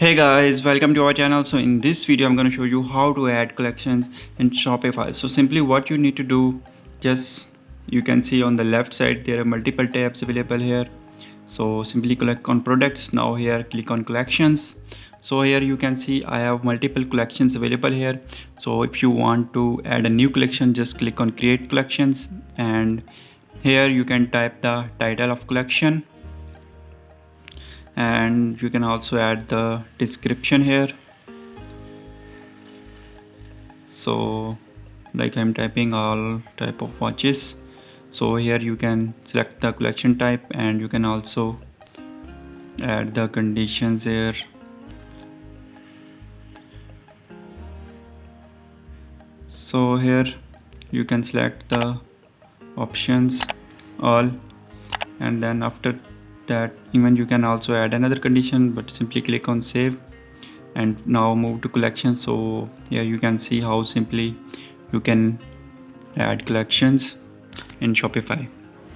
Hey guys, welcome to our channel. So in this video I'm going to show you how to add collections in Shopify. So simply what you need to do, just you can see on the left side there are multiple tabs available here. So simply click on products. Now here click on collections. So here you can see I have multiple collections available here. So if you want to add a new collection, just click on create collections, and here you can type the title of collection, and you can also add the description here. So like I'm typing all type of watches. So here you can select the collection type, and you can also add the conditions here. So here you can select the options all, and then after that even you can also add another condition, but simply click on save and now move to collection. So here you can see how simply you can add collections in Shopify.